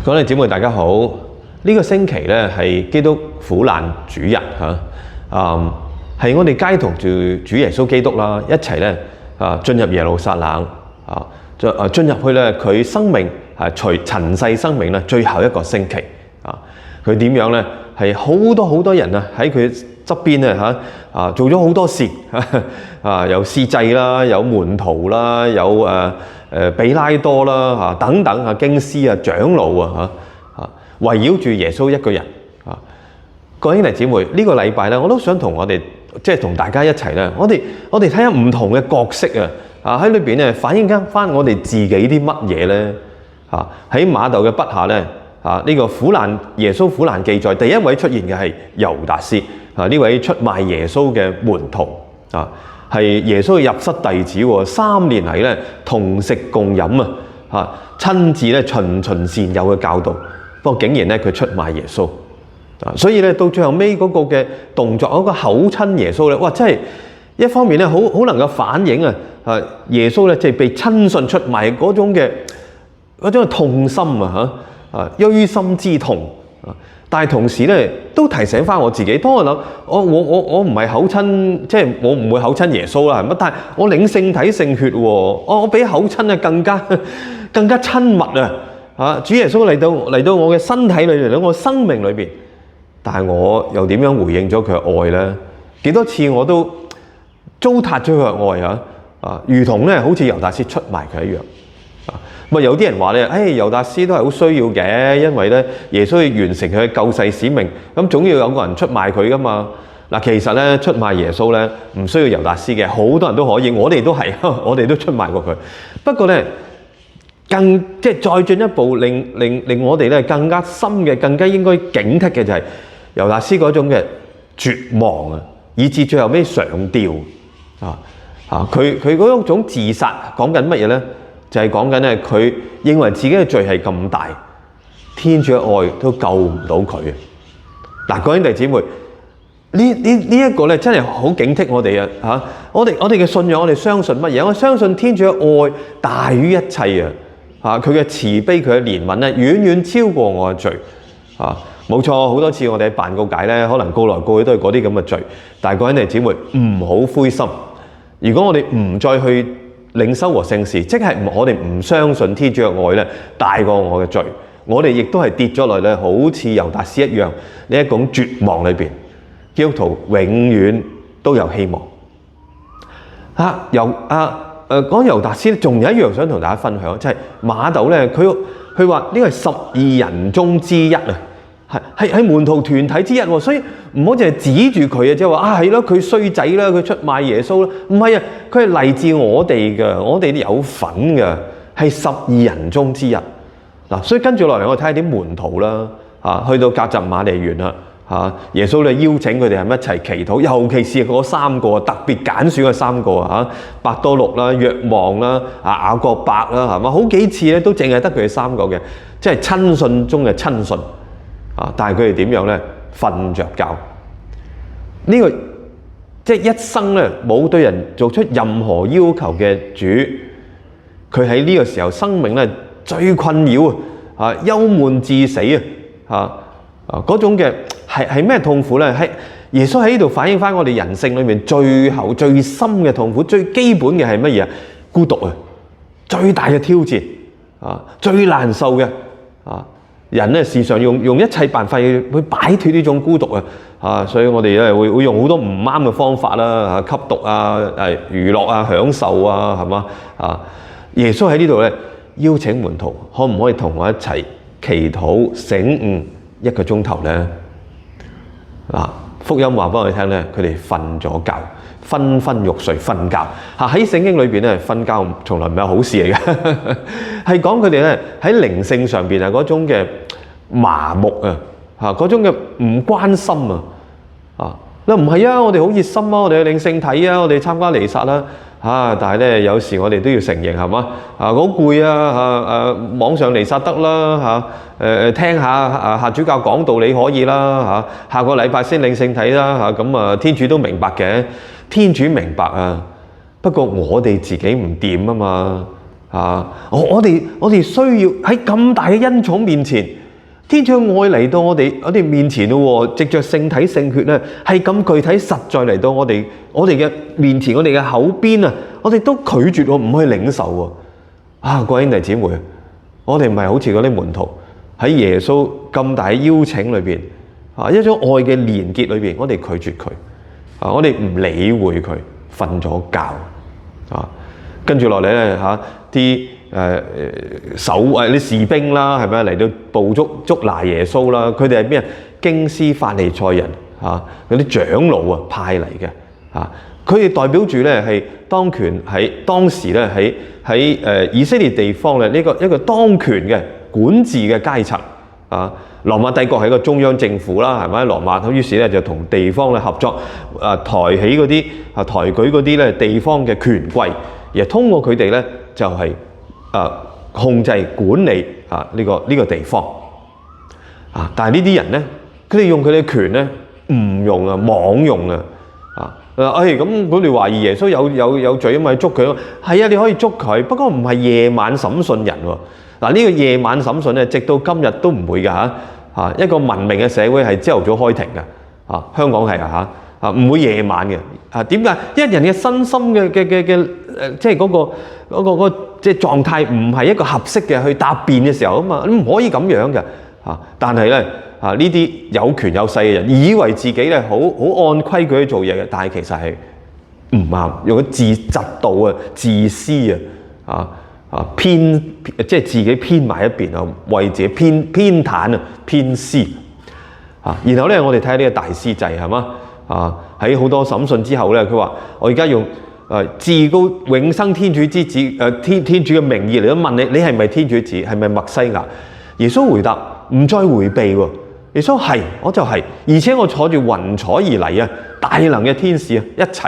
各位姊妹大家好，呢個星期咧係基督苦難主日嚇，係我哋偕同住主耶穌基督啦，一齊咧進入耶路撒冷進入去咧佢生命除塵世生命咧最後一個星期佢點樣咧係好多人喺佢側邊咧做咗好多事有司祭啦，有門徒啦，有比拉多啦等等經師長老圍繞住耶穌一個人各位兄弟姊妹，呢個禮拜咧我都想同我哋同大家一齊咧，我哋睇下唔同嘅角色喺裏邊咧反映翻我哋自己啲乜嘢咧喺馬竇嘅筆下咧呢個耶穌苦難記載第一位出現嘅係猶達斯呢位出賣耶穌嘅門徒係耶穌嘅入室弟子，3年嚟咧同食共飲親自咧循循善誘嘅教導，不過竟然咧佢出賣耶穌所以咧到最後尾嗰個嘅動作嗰個口親耶穌咧，哇！真係一方面咧好能夠反映耶穌咧被親信出賣嗰種嘅痛心錐心之痛但係同時咧都提醒翻我自己，當我諗我唔係口親，我唔會口親耶穌啦，係乜？但係我領聖體聖血我比口親更加親密主耶穌嚟到我嘅身體裏，嚟到我生命裏邊，但係我又點樣回應咗佢嘅愛咧？幾多次我都糟蹋咗佢嘅愛如同咧好似猶達斯出賣佢一樣有啲人話咧，猶達斯都係好需要嘅，因為咧耶穌要完成佢嘅救世使命，咁總要有個人出賣佢噶嘛。其實咧出賣耶穌咧唔需要猶達斯嘅，好多人都可以，我哋都係，我哋都出賣過佢。不過咧再進一步令我哋咧更加深嘅、更加應該警惕嘅就係猶達斯嗰種嘅絕望以至最後尾上吊佢嗰種自殺講緊乜嘢咧？就係講緊咧，佢認為自己嘅罪係咁大，天主嘅愛都救唔到佢各位兄弟姊妹，呢一個咧真係好警惕我哋我哋嘅信仰，我哋相信乜嘢？我相信天主嘅愛大於一切佢嘅慈悲、佢嘅憐憫咧，遠遠超過我嘅罪冇錯，好多次我哋喺辦告解咧，可能告來告去都係嗰啲咁嘅罪。但係各位兄弟姊妹唔好灰心，如果我哋唔再去領修和聖事，即係我哋唔相信天主嘅愛咧大過我嘅罪，我哋亦都係跌咗落咧，好似猶達斯一樣呢一種絕望裏邊。基督徒永遠都有希望。講猶達斯仲有一樣想同大家分享，就係馬竇咧，佢話呢個係12人中之一係門徒團體之一，所以唔好淨係指住佢即係話係咯，佢衰仔啦，佢出賣耶穌啦，唔係佢係嚟自我哋嘅，我哋有份嘅，係12人中之一所以跟住落嚟，我睇下啲門徒啦去到革責瑪利園啦耶穌咧邀請佢哋係咪一齊祈禱，尤其是嗰3個特別揀選嘅3個伯多祿啦、若望啦、雅各伯啦，係嘛？好幾次咧都淨係得佢哋3個嘅，即係親信中嘅親信但係佢哋點樣咧？瞓着覺呢個即係一生咧冇對人做出任何要求嘅主，佢喺呢個時候生命咧最困擾憂悶致死嗰種嘅係咩痛苦咧？係耶穌喺呢度反映翻我哋人性裏面最後最深嘅痛苦，最基本嘅係乜嘢？孤獨最大嘅挑戰最難受嘅人咧時常用一切辦法去擺脫呢種孤獨所以我哋咧會用好多唔啱嘅方法啦吸毒娛樂享受係嘛耶穌喺呢度咧邀請門徒，可唔可以同我一齊祈禱醒悟1個鐘頭咧？福音話俾我哋聽咧，佢哋瞓咗覺，昏昏欲睡，瞓覺喺聖經裏邊咧，瞓覺從來唔係好事嚟嘅，係講佢哋咧喺靈性上邊嗰種嘅麻木嗰種嘅唔關心唔係我哋好熱心我哋去領聖體我哋參加彌撒啦但係咧有時我哋都要承認係嘛好攰網上彌撒得啦聽下夏主教講道理可以啦下個禮拜先領聖體啦咁天主都明白嘅，天主明白不過我哋自己唔掂嘛我哋需要喺咁大嘅恩寵面前，天主嘅愛嚟到我哋面前咯喎，藉着聖體聖血咧，係咁具體實在嚟到我哋嘅面前，我哋嘅口邊啊，我哋都拒絕喎，唔去領受喎。各位兄弟姊妹，我哋唔係好似嗰啲門徒喺耶穌咁大嘅邀請裏邊一種愛嘅連結裏邊，我哋拒絕佢我哋唔理會佢，瞓咗覺跟住落嚟咧啲啲士兵啦，係咪嚟到捉拿耶穌啦？佢哋係咩啊？經師法利賽人嗰啲長老派嚟嘅佢哋代表住咧係當權喺當時咧喺以色列地方咧一個當權嘅管治嘅階層羅馬帝國係一個中央政府啦，係咪？羅馬於是咧就同地方咧合作抬起嗰啲抬舉嗰啲咧地方嘅權貴，而通過佢哋咧就係控制管理呢個地方但係呢啲人咧，佢哋用佢哋嘅權咧唔用妄用咁佢哋懷疑耶穌有罪嘛，捉佢係你可以捉佢，不過唔係夜晚審訊人喎。呢個夜晚審訊咧，直到今日都唔會㗎一個文明嘅社會係朝頭早開庭嘅香港係唔會夜晚嘅點解？因為人嘅身心嘅即係嗰個即係狀態唔係一個合適嘅去答辯嘅時候嘛，你唔可以咁樣嘅但係咧呢啲有權有勢嘅人，以為自己咧好按規矩去做嘢嘅，但係其實係唔啱，用咗嫉妒自私偏即係自己偏埋一邊為自己偏袒偏私然後咧我哋睇下呢個大司祭係嘛喺好多審訊之後咧，佢話我而家用至高永生天主之子天主嘅名義嚟到問你係咪天主子，係咪默西亞？耶穌回答唔再迴避喎。耶穌係，我就係，而且我坐住雲彩而嚟大能嘅天使一齊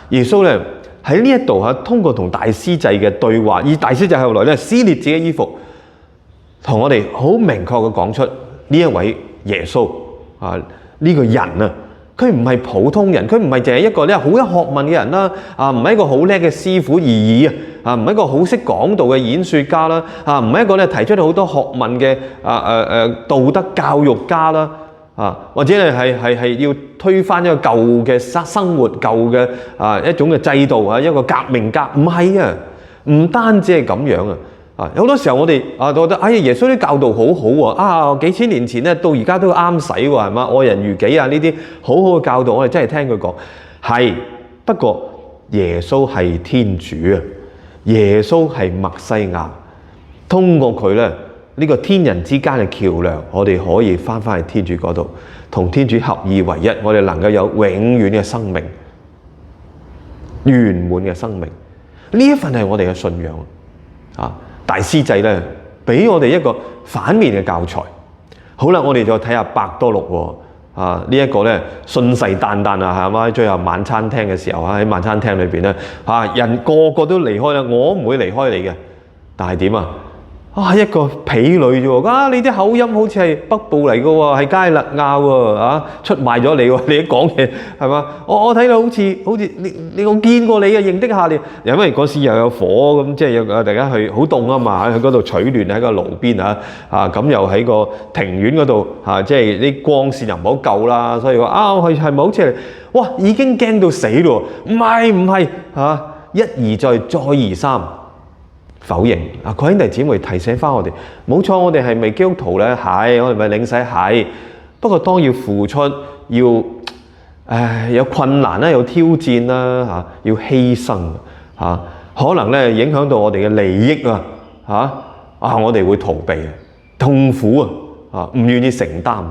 耶穌咧喺呢一度通過同大司祭嘅對話，而大司祭後來咧撕裂自己衣服，同我哋好明確嘅講出呢一位耶穌呢個人佢唔係普通人，佢唔係淨係一個咧好有學問嘅人啦，唔係一個好叻嘅師傅而已唔係一個好識講道嘅演說家啦，唔係一個咧提出好多學問嘅道德教育家啦，或者係要推翻一個舊嘅生活、舊嘅一種嘅制度一個革命家，唔係唔單止係咁樣有好多時候我哋覺得耶穌啲教導好好幾千年前咧到而家都啱使喎，係嘛？愛人如己呢啲好好嘅教導，我哋真係聽佢講係。不過耶穌係天主耶穌係默西亞，通過佢咧呢個天人之間嘅橋梁，我哋可以翻去天主嗰度，同天主合二為一，我哋能夠有永遠嘅生命，圓滿嘅生命。呢一份係我哋嘅信仰大司祭咧，俾我哋一個反面嘅教材。好啦，我哋再睇下伯多祿呢一個咧信誓旦旦係嘛？最後晚餐廳嘅時候喺晚餐廳裏邊咧人個個都離開啦，我唔會離開你嘅。但係點一個婢女啫喎，你啲口音好似係北部嚟嘅喎，係加勒亞喎，出賣咗你喎，你一講嘢係嘛？我睇到好似你我見過你嘅，認得下你。因為嗰時又有火咁，即係有大家去好凍啊嘛，喺嗰度取暖喺個爐邊咁又喺個庭院嗰度即係啲光線又唔好夠啦，所以話係咪好似係哇已經驚到死咯？唔係一而再，再而三。否認各位兄弟姊妹提醒翻我哋，冇錯，我哋係咪基督徒咧？係，我哋咪領洗係。不過當要付出，要有困難啦，有挑戰啦要犧牲可能咧影響到我哋嘅利益我哋會逃避痛苦唔願意承擔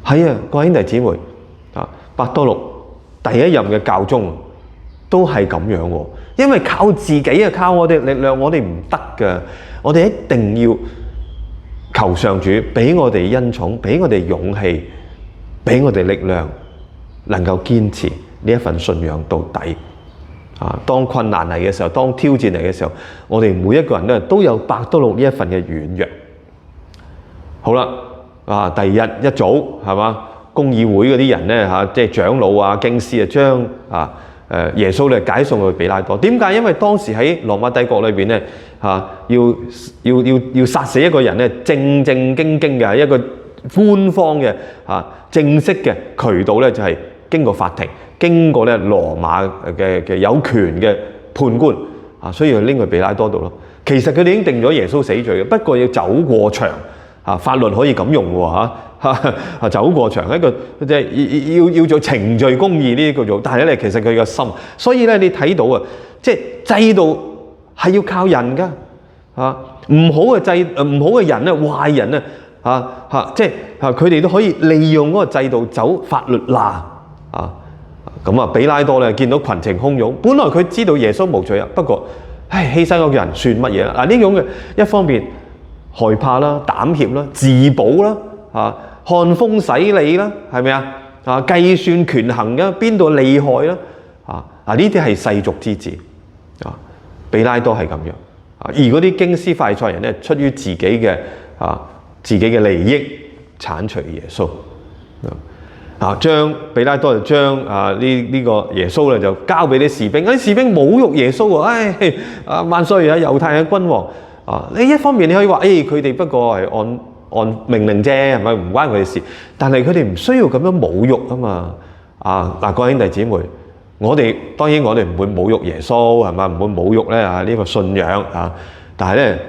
係各位兄弟姊妹伯多祿第一任嘅教宗都係咁樣喎。因為靠自己靠我哋力量，我哋唔得㗎。我哋一定要求上主俾我哋恩寵，俾我哋勇氣，俾我哋力量，能夠堅持呢一份信仰到底。當困難嚟嘅時候，當挑戰嚟嘅時候，我哋每一個人咧都有伯多祿呢一份嘅軟弱。好啦，第二日一早係嘛，公議會嗰啲人咧即係長老經師將耶穌咧解送去彼拉多。點解？因為當時喺羅馬帝國裏邊咧要殺死一個人咧，正正經經嘅一個官方嘅正式嘅渠道咧，就係經過法庭，經過咧羅馬嘅有權嘅判官所以要拎去彼拉多度咯。其實佢哋已經定咗耶穌死罪嘅，不過要走過場法律可以咁用喎走過場一個即係要做程序公義呢啲叫做，但係咧其實佢個心，所以咧你睇到即係制度係要靠人㗎唔好嘅人咧，壞人咧即係佢哋都可以利用嗰個制度走法律罅咁彼拉多咧見到群情洶湧，本來佢知道耶穌無罪不過犧牲嗰個人算乜嘢啦？呢種嘅一方面害怕啦、膽怯啦、自保啦看風使舵啦，係咪計算權衡嘅邊度厲害啦呢啲係世俗之子彼拉多係咁樣而嗰啲經師法利賽人咧，出於自己嘅利益剷除耶穌將彼拉多就將呢個耶穌咧就交俾啲士兵，啲士兵侮辱耶穌萬歲猶太嘅君王你一方面你可以話佢哋不過係按命令啫，係咪唔關佢哋事？但係佢哋唔需要咁樣侮辱啊嘛各位兄弟姊妹，當然我哋唔會侮辱耶穌係咪？唔會侮辱咧呢個信仰但係咧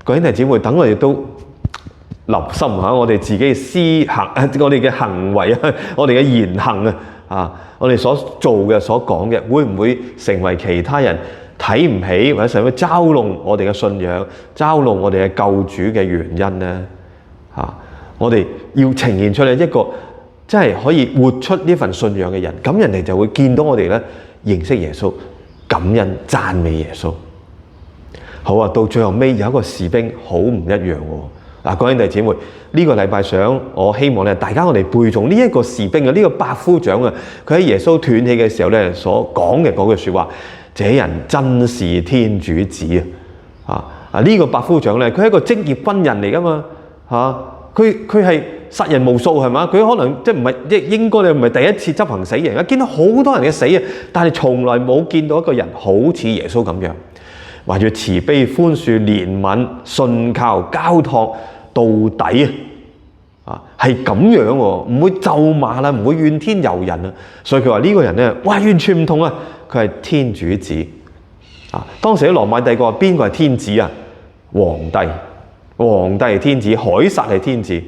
各位兄弟姊妹，等我哋都立心我哋自己嘅思行我哋嘅行為我哋嘅言行我哋所做嘅所講嘅，會唔會成為其他人睇唔起或者成為嘲弄我哋嘅信仰、嘲弄我哋嘅救主嘅原因呢？我哋要呈現出嚟一個真係可以活出呢份信仰嘅人，咁人哋就會見到我哋咧認識耶穌、感恩讚美耶穌。好到最後尾有一個士兵好唔一樣喎。各位兄弟姊妹，呢個禮拜上我希望咧大家我哋背誦呢一個士兵呢個百夫長佢喺耶穌斷氣嘅時候咧所講嘅嗰句説話：這人真是天主子呢個百夫長咧，佢係一個職業軍人嚟噶嘛佢係殺人無數係嘛？佢可能即係唔係應該你唔係第一次執行死刑見到好多人嘅死但係從來冇見到一個人好似耶穌咁樣，懷住慈悲、寬恕、憐憫、信靠、交託到底係咁樣喎，唔會咒罵啦，唔會怨天尤人所以佢話呢個人咧，哇，完全唔同佢係天主子當時喺羅馬帝國邊個係天子皇帝係天子，凱撒係天子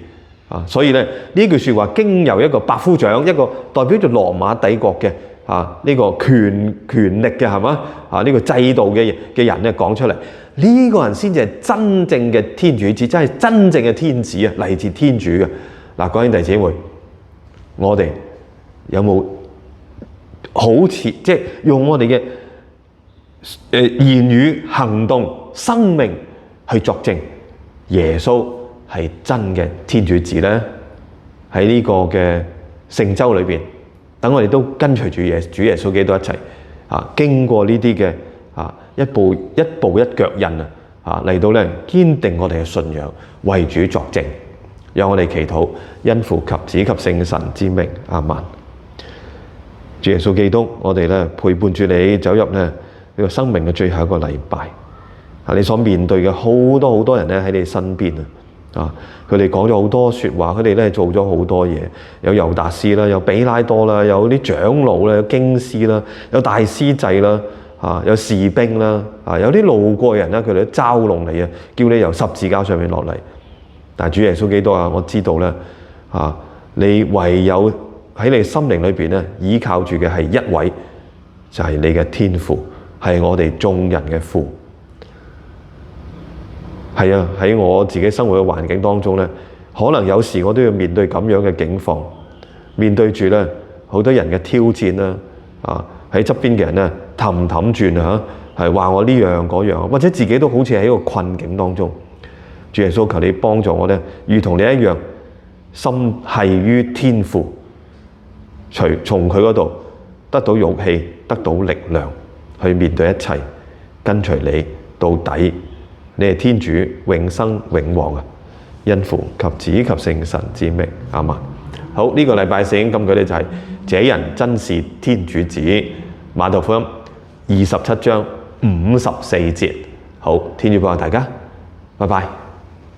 所以咧呢句説話經由一個百夫長，一個代表住羅馬帝國嘅呢個權力嘅係嘛呢個制度嘅人咧講出嚟，呢個人先至係真正嘅天主子，真係真正嘅天子嚟自天主嘅各位兄弟姊妹，我哋有冇好似即係用我哋嘅言語、行動、生命去作證耶穌係真嘅天主子呢？喺呢個嘅聖週裏邊，等我哋都跟隨主耶穌基督一齊經過呢啲嘅一步一腳印嚟到咧堅定我哋嘅信仰，為主作證。讓我哋祈禱，因父及子及聖神之名，阿們。主耶穌基督，我哋咧陪伴住你走入呢個生命嘅最後一個禮拜你所面對嘅好多人咧喺你身邊佢哋講咗好多説話，佢哋咧做咗好多嘢，有猶達斯啦，有彼拉多啦，有啲長老啦，有經師啦，有大司祭啦，有士兵啦，有啲路過嘅人咧，佢哋都嘲弄你叫你由十字架上面落嚟。但係主耶穌基督我知道咧你唯有喺你心靈裏邊咧依靠住嘅係一位，就係你嘅天父，係我哋眾人嘅父。係喺我自己生活嘅環境當中咧，可能有時我都要面對咁樣嘅境況，面對住咧好多人嘅挑戰啦，喺側邊嘅人咧氹轉係話我呢樣嗰樣，或者自己都好似喺一個困境當中。主耶穌，求你幫助我咧，如同你一樣，心繫於天父，從佢嗰度得到勇氣，得到力量去面對一切，跟隨你到底。你係天主，永生永王因父及子及聖神之名，阿們。好，呢個禮拜聖經金句咧就係：這人真是天主子，馬太福音27章54節。好，天主保佑大家，拜拜。